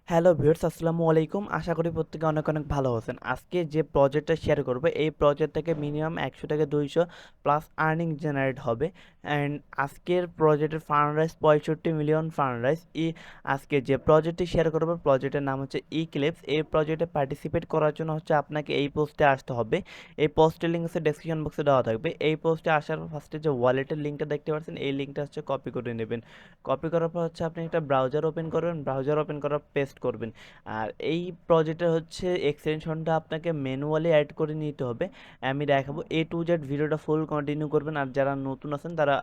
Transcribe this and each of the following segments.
Hello viewers, আসসালামু আলাইকুম। আশা করি প্রত্যেকে অনেক অনেক ভালো আছেন। আজকে যে প্রজেক্টটা শেয়ার করব, এই প্রজেক্ট থেকে মিনিমাম 100 থেকে 200 প্লাস আর্নিং জেনারেট হবে। অ্যান্ড আজকের প্রজেক্টের fund rise 65 million fund rise. আজকে যে প্রজেক্টটি শেয়ার করব, প্রজেক্টের নাম হচ্ছে ইক্লিপস। এই প্রজেক্টে পার্টিসিপেট করার জন্য হচ্ছে আপনাকে এই পোস্টে আসতে হবে। এই পোস্টের লিঙ্ক হচ্ছে ডেসক্রিপশন বক্সে দেওয়া থাকবে। এই পোস্টে আসার ফার্স্টে যে ওয়ালেটের লিঙ্কটা দেখতে পাচ্ছেন, এই লিঙ্কটা হচ্ছে কপি করে নেবেন। কপি করার পর হচ্ছে আপনি একটা ব্রাউজার ওপেন করবেন, ব্রাউজার ওপেন করার পেস্ট করবেন। আর এই প্রজেক্টে হচ্ছে এক্সটেনশনটা আপনাকে ম্যানুয়ালি অ্যাড করে নিতে হবে। আমি দেখাবো A to Z, ভিডিওটা ফুল কন্টিনিউ করবেন। আর যারা নতুন আছেন তারা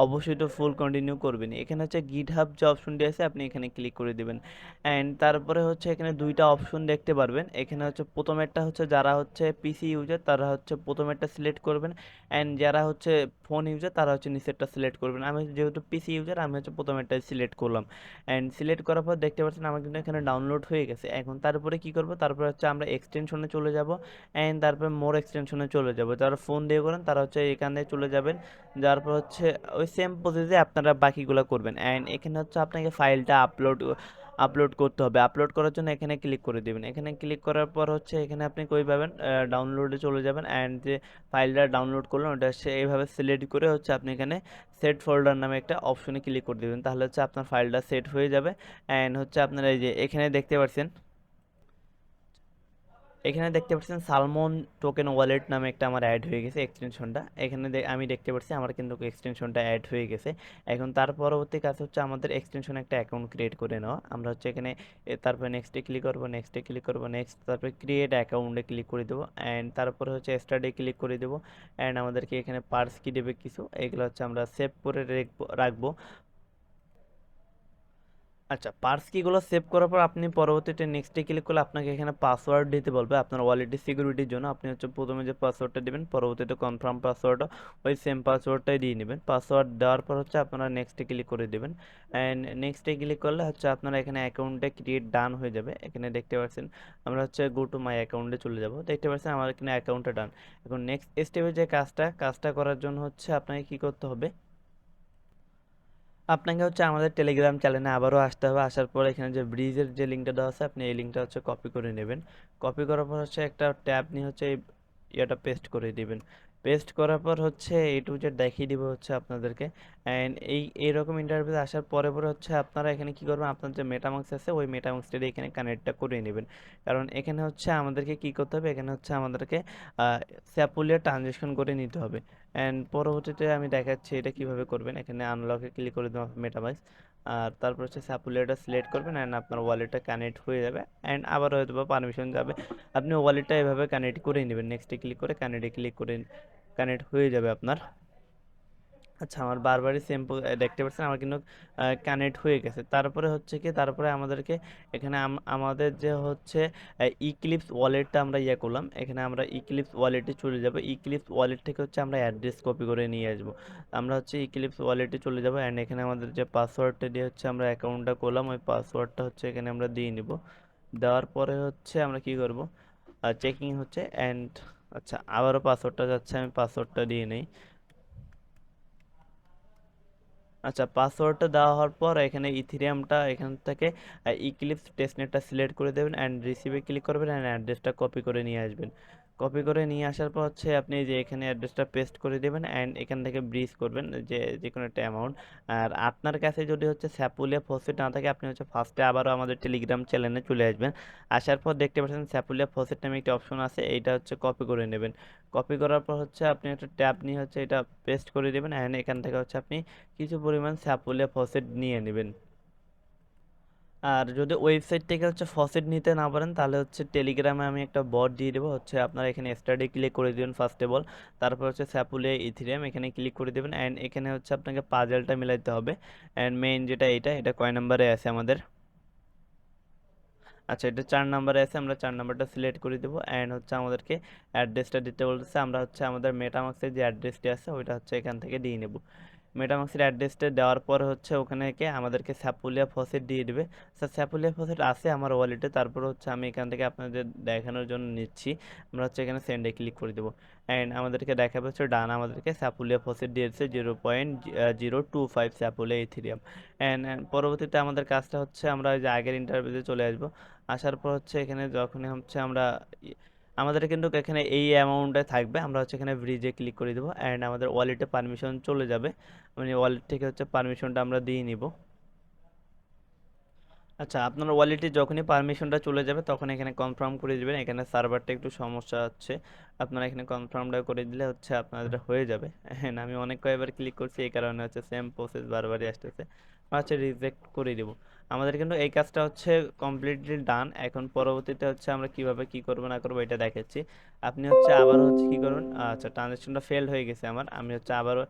অবশ্যই তো ফুল কন্টিনিউ করবেন। এখানে হচ্ছে গিটহাব যে অপশনটি আছে, আপনি এখানে ক্লিক করে দেবেন। অ্যান্ড তারপরে হচ্ছে এখানে দুইটা অপশন দেখতে পারবেন। এখানে হচ্ছে প্রথমেরটা হচ্ছে যারা হচ্ছে পিসি ইউজার তারা হচ্ছে প্রথমেরটা সিলেক্ট করবেন। অ্যান্ড যারা হচ্ছে ফোন ইউজার তারা হচ্ছে নিচেরটা সিলেক্ট করবেন। আমি যেহেতু পিসি ইউজার, আমি হচ্ছে প্রথমেরটাই সিলেক্ট করলাম। অ্যান্ড সিলেক্ট করার পর দেখতে পাচ্ছেন আমার কিন্তু এখানে ডাউনলোড হয়ে গেছে। এখন তারপরে কি করব, তারপরে হচ্ছে আমরা এক্সটেনশনে চলে যাব। অ্যান্ড তারপরে মোর এক্সটেনশনে চলে যাব। যারা ফোন দিয়ে করেন তারা হচ্ছে এখানে চলে যাবেন। যার পর হচ্ছে ওই সেম প্রসেসে আপনারা বাকিগুলো করবেন। অ্যান্ড এখানে হচ্ছে আপনাকে ফাইলটা আপলোড আপলোড করতে হবে। আপলোড করার জন্য এখানে ক্লিক করে দেবেন। এখানে ক্লিক করার পর হচ্ছে এখানে আপনি কই পাবেন, ডাউনলোডে চলে যাবেন। অ্যান্ড যে ফাইলটা ডাউনলোড করলেন ওটা হচ্ছে এইভাবে সিলেক্ট করে হচ্ছে আপনি এখানে সেট ফোল্ডার নামে একটা অপশনে ক্লিক করে দেবেন। তাহলে হচ্ছে আপনার ফাইলটা সেট হয়ে যাবে। অ্যান্ড হচ্ছে আপনারা এই যে এখানে দেখতে পাচ্ছেন সালমন টোকেন ওয়ালেট নামে একটা আমার অ্যাড হয়ে গেছে এক্সটেনশনটা। এখানে আমি দেখতে পাচ্ছি আমার কিন্তু এক্সটেনশনটা অ্যাড হয়ে গেছে। এখন তার পরবর্তী কাজ হচ্ছে আমাদের এক্সটেনশন একটা অ্যাকাউন্ট ক্রিয়েট করে নেওয়া। আমরা হচ্ছে এখানে তারপরে নেক্সটে ক্লিক করবো, নেক্সটে ক্লিক করবো, নেক্সট তারপরে ক্রিয়েট অ্যাকাউন্টে ক্লিক করে দেবো। অ্যান্ড তারপরে হচ্ছে স্টার্টে ক্লিক করে দেবো। অ্যান্ড আমাদেরকে এখানে পার্স কি দেবে কিছু, এগুলো হচ্ছে আমরা সেভ করে রাখবো। আচ্ছা, পার্স কিগুলো সেভ করার পর আপনি পরবর্তীতে নেক্সটে ক্লিক করলে আপনাকে এখানে পাসওয়ার্ড দিতে বলবে আপনার ওয়ালেটের সিকিউরিটির জন্য। আপনি হচ্ছে প্রথমে যে পাসওয়ার্ডটা দিবেন, পরবর্তীতে কনফার্ম পাসওয়ার্ডও ওই সেম পাসওয়ার্ডটাই দিয়ে নেবেন। পাসওয়ার্ড দেওয়ার পর হচ্ছে আপনারা নেক্সটে ক্লিক করে দেবেন। অ্যান্ড নেক্সটে ক্লিক করলে হচ্ছে আপনারা এখানে অ্যাকাউন্টে ক্রিয়েট ডান হয়ে যাবে। এখানে দেখতে পাচ্ছেন আমরা হচ্ছে গো টু মাই অ্যাকাউন্টে চলে যাব। দেখতে পাচ্ছেন আমার এখানে অ্যাকাউন্টটা ডান। এখন নেক্সট স্টেপে যে কাজটা করার জন্য হচ্ছে আপনাকে কি করতে হবে, আপনাকে হচ্ছে আমাদের টেলিগ্রাম চ্যানেলে আবারও আসতে হবে। আসার পর এখানে যে ব্রিজের যে লিঙ্কটা দেওয়া আছে, আপনি এই লিঙ্কটা হচ্ছে কপি করে নেবেন। কপি করার পর হচ্ছে একটা ট্যাব নিয়ে হচ্ছে এই ইয়েটা পেস্ট করে দিবেন। পেস্ট করার পর হচ্ছে A to Z দেখিয়ে দিব হচ্ছে আপনাদেরকে। অ্যান্ড এইরকম ইন্টারফেস আসার পরে পরে হচ্ছে আপনারা এখানে কি করবেন, আপনার যে মেটামাক্স আছে ওই মেটামাক্সটা দিয়ে এখানে কানেক্টটা করে নেবেন। কারণ এখানে হচ্ছে আমাদেরকে কি করতে হবে, এখানে হচ্ছে আমাদেরকে স্যাপুলিয়া ট্রানজেকশন করে নিতে হবে। অ্যান্ড পরবর্তীতে আমি দেখাচ্ছি এটা কিভাবে করবেন। এখানে আনলকে ক্লিক করে দেবেন মেটামাস্ক। আর তারপর হচ্ছে সাপুলেটটা সিলেক্ট করবেন। অ্যান্ড আপনার ওয়ালেটটা কানেক্ট হয়ে যাবে। অ্যান্ড আবার হয়তো বা পারমিশন যাবে, আপনি ওয়ালেটটা এভাবে কানেক্ট করে নেবেন। নেক্সটে ক্লিক করে কানেক্টে ক্লিক করে কানেক্ট হয়ে যাবে আপনার। আচ্ছা, আমার বারবারই সেম দেখতে পাচ্ছেন আমার কিন্তু কানেক্ট হয়ে গেছে। তারপরে হচ্ছে কি, তারপরে আমাদেরকে এখানে আমাদের যে হচ্ছে ইক্লিপস ওয়ালেটটা আমরা করলাম, এখানে আমরা ইক্লিপস ওয়ালেটে চলে যাব। ইক্লিপস ওয়ালেট থেকে হচ্ছে আমরা অ্যাড্রেস কপি করে নিয়ে আসবো। আমরা হচ্ছে ইক্লিপস ওয়ালেটে চলে যাব। অ্যান্ড এখানে আমাদের যে পাসওয়ার্ডটা দিয়ে হচ্ছে আমরা অ্যাকাউন্টটা করলাম, ওই পাসওয়ার্ডটা হচ্ছে এখানে আমরা দিয়ে নিব। দেওয়ার পরে হচ্ছে আমরা কি করব, চেকিং হচ্ছে। অ্যান্ড আচ্ছা, আবারও পাসওয়ার্ডটা যাচ্ছে, আমি পাসওয়ার্ডটা দিয়ে নেই। আচ্ছা, পাসওয়ার্ডটা দেওয়া হওয়ার পর এখানে ইথিরিয়ামটা এখান থেকে ইক্লিপস টেস্টনেটটা সিলেক্ট করে দেবেন। অ্যান্ড রিসিভে ক্লিক করবেন। অ্যান্ড অ্যাড্রেসটা কপি করে নিয়ে আসবেন। কপি করে নিয়ে আসার পর হচ্ছে আপনি যে এখানে অ্যাড্রেসটা পেস্ট করে দেবেন। অ্যান্ড এখান থেকে ব্রিজ করবেন যে কোনো একটা অ্যামাউন্ট। আর আপনার কাছে যদি হচ্ছে স্যাপুলিয়া ফসেট না থাকে, আপনি হচ্ছে ফার্স্টে আবারও আমাদের টেলিগ্রাম চ্যানেলে চলে আসবেন। আসার পর দেখতে পাচ্ছেন স্যাপুলিয়া ফসেট নামে একটি অপশন আছে, এইটা হচ্ছে কপি করে নেবেন। কপি করার পর হচ্ছে আপনি একটা ট্যাব নিয়ে হচ্ছে এটা পেস্ট করে দেবেন। অ্যান্ড এখান থেকে হচ্ছে আপনি কিছু পরিমাণ সাপুলিয়া ফসেট নিয়ে নেবেন। আর যদি ওয়েবসাইট থেকে হচ্ছে ফসেট নিতে না পারেন, তাহলে হচ্ছে টেলিগ্রামে আমি একটা বট দিয়ে দেবো। হচ্ছে আপনারা এখানে স্টাডি ক্লিক করে দেবেন ফার্স্ট অফ অল। তারপর হচ্ছে স্যাপুলিয়া ইথিরিয়াম এখানে ক্লিক করে দেবেন। অ্যান্ড এখানে হচ্ছে আপনাকে পাজেলটা মিলাইতে হবে। অ্যান্ড মেইন যেটা এটা কয় নাম্বারে আছে আমাদের, আচ্ছা এটা 4 নাম্বারে আছে, আমরা 4 নাম্বারটা সিলেক্ট করে দেবো। অ্যান্ড হচ্ছে আমাদেরকে অ্যাড্রেসটা দিতে বলতেছে, আমরা হচ্ছে আমাদের মেটামাক্সের যে অ্যাড্রেসটি আছে ওইটা হচ্ছে এখান থেকে দিয়ে নেব। মেটামাক্সের অ্যাড্রেসটা দেওয়ার পর হচ্ছে ওখানে আমাদেরকে স্যাপুলিয়া ফসেট দিয়ে দিবে। স্যার স্যাপুলিয়া ফসেট আছে আমার ওয়ালেটে, তারপর হচ্ছে আমি এখান থেকে আপনাদের দেখানোর জন্য নিচ্ছি। আমরা হচ্ছে এখানে সেন্ডে ক্লিক করে দেবো, অ্যান্ড আমাদেরকে দেখাবে হচ্ছে ডান, আমাদেরকে স্যাপুলিয়া ফসেট দিয়েছে 0.025 স্যাপুলিয়া ইথেরিয়াম। অ্যান্ড পরবর্তীতে আমাদের কাজটা হচ্ছে আমরা ওই যে আগের ইন্টারভিউতে চলে আসবো। আসার পর হচ্ছে এখানে যখনই হচ্ছে আমরা আমাদের কিন্তু এখানে এই অ্যামাউন্টে থাকবে, আমরা হচ্ছে এখানে ব্রিজে ক্লিক করে দেবো, অ্যান্ড আমাদের ওয়ালেটে পারমিশন চলে যাবে। মানে ওয়ালেট থেকে হচ্ছে পারমিশনটা আমরা দিয়ে নিব। আচ্ছা, আপনার ওয়ালেটে যখনই পারমিশনটা চলে যাবে তখন এখানে কনফার্ম করে দিবেন। এখানে সার্ভারটা একটু সমস্যা হচ্ছে, আপনারা এখানে কনফার্মটা করে দিলে হচ্ছে আপনাদের হয়ে যাবে। হ্যাঁ, আমি অনেক কয়েকবার ক্লিক করছি, এই কারণে হচ্ছে সেম প্রসেস বারবারই আসতেছে। হচ্ছে রিজেক্ট করে দিব। আমাদের কিন্তু এই কাজটা হচ্ছে কমপ্লিটলি ডান। এখন পরবর্তীতে হচ্ছে আমরা কিভাবে কি করবো না করবো এটা দেখাচ্ছি। আপনি হচ্ছে আবার হচ্ছে কি করুন, আচ্ছা ট্রানজাকশনটা ফেল হয়ে গেছে আমার, আমি হচ্ছে আবারও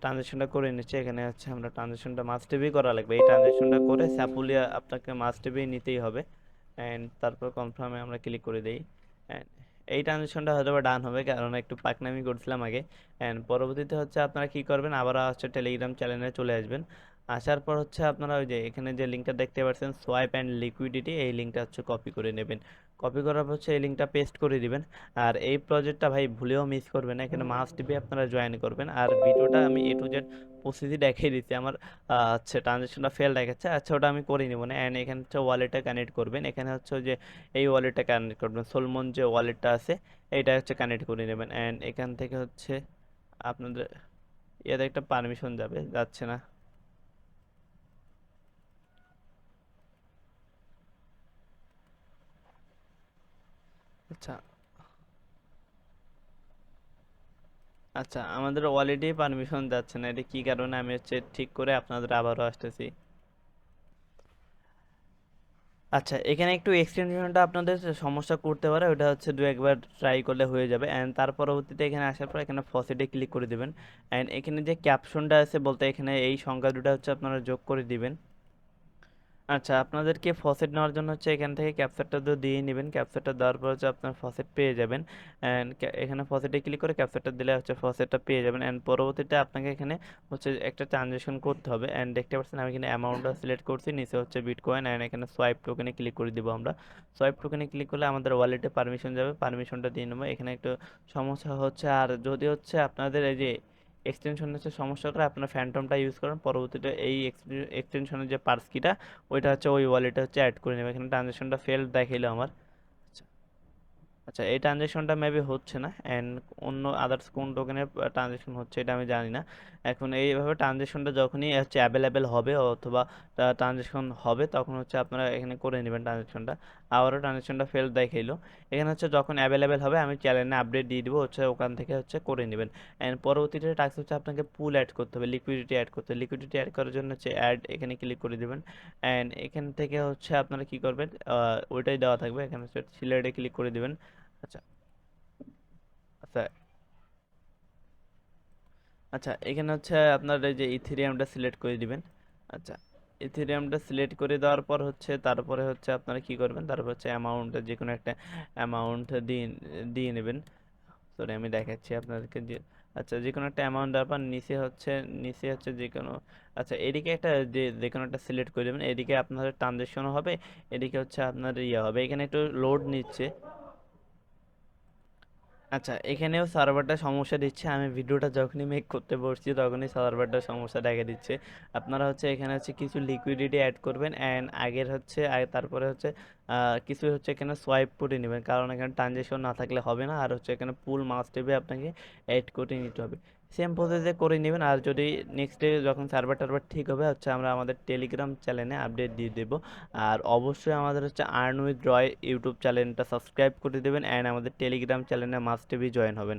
ট্রানজেকশনটা করে নিচ্ছে। এখানে হচ্ছে আমরা ট্রানজেকশনটা মাস্ট বি করা লাগবে, এই ট্রানজেকশনটা করে স্যাপুলিয়া আপনাকে মাস্ট বি নিতেই হবে। অ্যান্ড তারপর কনফার্মে আমরা ক্লিক করে দিই। অ্যান্ড এই ট্রানজেকশনটা হয়তো বা ডান হবে, কারণ একটু পাকনামি করছিলাম আগে। অ্যান্ড পরবর্তীতে হচ্ছে আপনারা কি করবেন, আবার হচ্ছে টেলিগ্রাম চ্যানেলে চলে আসবেন। আসার পর হচ্ছে আপনারা ওই যে এখানে যে লিঙ্কটা দেখতে পাচ্ছেন সোয়াইপ অ্যান্ড লিকুইডিটি, এই লিঙ্কটা হচ্ছে কপি করে নেবেন। কপি করার পর হচ্ছে এই লিঙ্কটা পেস্ট করে দিবেন। আর এই প্রজেক্টটা ভাই ভুলেও মিস করবেন না, এখানে মাস্ট বি আপনারা জয়েন করবেন। আর ভিডিওটা আমি এ টু জেড প্রসেসই দেখিয়ে দিচ্ছি। আমার হচ্ছে ট্রানজেকশনটা ফেল দেখাচ্ছে, আচ্ছা ওটা আমি করে নিব না। অ্যান্ড এখানে হচ্ছে ওয়ালেটটা কানেক্ট করবেন, এখানে হচ্ছে যে এই ওয়ালেটটা কানেক্ট করবেন, সোলমন যে ওয়ালেটটা আছে এইটা হচ্ছে কানেক্ট করে নেবেন। অ্যান্ড এখান থেকে হচ্ছে আপনাদের এর একটা পারমিশন যাচ্ছে না। আচ্ছা, আচ্ছা আমাদের অলরেডি পারমিশন যাচ্ছে না, এটা কি কারণে আমি হচ্ছে ঠিক করে আপনাদের আবারও আসতেছি। আচ্ছা, এখানে একটু এক্সটেনশনটা আপনাদের সমস্যা করতে পারে, ওটা হচ্ছে দু একবার ট্রাই করলে হয়ে যাবে। অ্যান্ড তার পরবর্তীতে এখানে আসার পর এখানে ফসেটে ক্লিক করে দিবেন। অ্যান্ড এখানে যে ক্যাপশনটা আছে বলতে এখানে এই সংখ্যা দুটো হচ্ছে আপনারা যোগ করে দিবেন। আচ্ছা, আপনাদেরকে ফসেট নেওয়ার জন্য হচ্ছে এখান থেকে ক্যাপচারটা তো দিয়ে নেবেন, ক্যাপচারটা দেওয়ার পর হচ্ছে আপনার ফসেট পেয়ে যাবেন। অ্যান্ড এখানে ফসেটে ক্লিক করে ক্যাপচারটা দিলে হচ্ছে ফসেটটা পেয়ে যাবেন। অ্যান্ড পরবর্তীতে আপনাকে এখানে হচ্ছে একটা ট্রানজেকশন করতে হবে। অ্যান্ড দেখতে পাচ্ছেন আমি এখানে অ্যামাউন্টটা সিলেক্ট করছি, নিচে হচ্ছে বিটকয়েন। অ্যান্ড এখানে সোয়াইপ টোকেনে ক্লিক করে দিব আমরা। সোয়াইপ টোকেনে ক্লিক করলে আমাদের ওয়ালেটে পারমিশন যাবে, পারমিশনটা দিয়ে নেবো। এখানে একটু সমস্যা হচ্ছে, আর যদি হচ্ছে আপনাদের এই যে এক্সটেনশন হচ্ছে সমস্যা করে আপনারা ফ্যান্টমটা ইউজ করেন, পরবর্তীতে এই এক্সটেনশনের যে পার্স কিটা ওইটা হচ্ছে ওই ওয়ালেটে হচ্ছে অ্যাড করে নেবে। এখানে ট্রানজেকশনটা ফেল দেখাইলো আমার। আচ্ছা, আচ্ছা এই ট্রানজেকশনটা মেবি হচ্ছে না, অ্যান্ড অন্য আদার্স কোন টোকেনের ট্রানজেকশন হচ্ছে এটা আমি জানি না। এখন এইভাবে ট্রানজেকশনটা যখনই হচ্ছে অ্যাভেলেবেল হবে অথবা ট্রানজেকশন হবে তখন হচ্ছে আপনারা এখানে করে নেবেন ট্রানজেকশনটা। আবারও ট্রানজেকশনটা ফেল দেখাইলো। এখানে হচ্ছে যখন অ্যাভেলেবেল হবে আমি চ্যানেলে আপডেট দিয়ে দিব, হচ্ছে ওখান থেকে হচ্ছে করে নেবেন। অ্যান্ড পরবর্তীতে টাস্ক হচ্ছে আপনাকে পুল অ্যাড করতে হবে, লিকুইডিটি অ্যাড করতে হবে। লিকুইডিটি অ্যাড করার জন্য হচ্ছে অ্যাড এখানে ক্লিক করে দেবেন। অ্যান্ড এখান থেকে হচ্ছে আপনারা কি করবেন, ওইটাই দেওয়া থাকবে, এখানে হচ্ছে সিলেক্টে ক্লিক করে দেবেন। আচ্ছা, আচ্ছা, আচ্ছা এখানে হচ্ছে আপনার এই যে ইথেরিয়ামটা সিলেক্ট করে দিবেন। আচ্ছা, ইথেরিয়ামটা সিলেক্ট করে দেওয়ার পর হচ্ছে তারপরে হচ্ছে আপনারা কি করবেন, তারপর হচ্ছে অ্যামাউন্ট যে কোনো একটা অ্যামাউন্ট দিয়ে দিয়ে নেবেন। সরি আমি দেখাচ্ছি আপনাদেরকে যে আচ্ছা যে কোনো একটা অ্যামাউন্ট দেওয়ার পর নিচে হচ্ছে যে কোনো আচ্ছা এদিকে একটা যে কোনো একটা সিলেক্ট করে দেবেন, এদিকে আপনাদের ট্রানজেকশনও হবে, এদিকে হচ্ছে আপনার ইয়ে হবে। এখানে একটু লোড নিচ্ছে। আচ্ছা, এখানেও সার্ভারটা সমস্যা দিচ্ছে, আমি ভিডিওটা যখনই মেক করতে বসছি তখনই সার্ভারটা সমস্যা দেখা দিচ্ছে। আপনারা হচ্ছে এখানে হচ্ছে কিছু লিকুইডিটি অ্যাড করবেন, অ্যান্ড আগের হচ্ছে তারপরে হচ্ছে কিছু হচ্ছে এখানে সোয়াইপ করে নেবেন, কারণ এখানে ট্রানজেকশন না থাকলে হবে না। আর হচ্ছে এখানে পুল মাস্ট হবে, আপনাকে অ্যাড করে নিতে হবে। সেম প্রসেসে করে নেবেন। আর যদি নেক্সট ডে যখন সার্ভার টার্ভার ঠিক হবে হচ্ছে আমরা আমাদের টেলিগ্রাম চ্যানেলে আপডেট দিয়ে দেবো। আর অবশ্যই আমাদের হচ্ছে আর্ন উইথ রয় ইউটিউব চ্যানেলটা সাবস্ক্রাইব করে দেবেন, অ্যান্ড আমাদের টেলিগ্রাম চ্যানেলে মাস্ট বি জয়েন হবেন।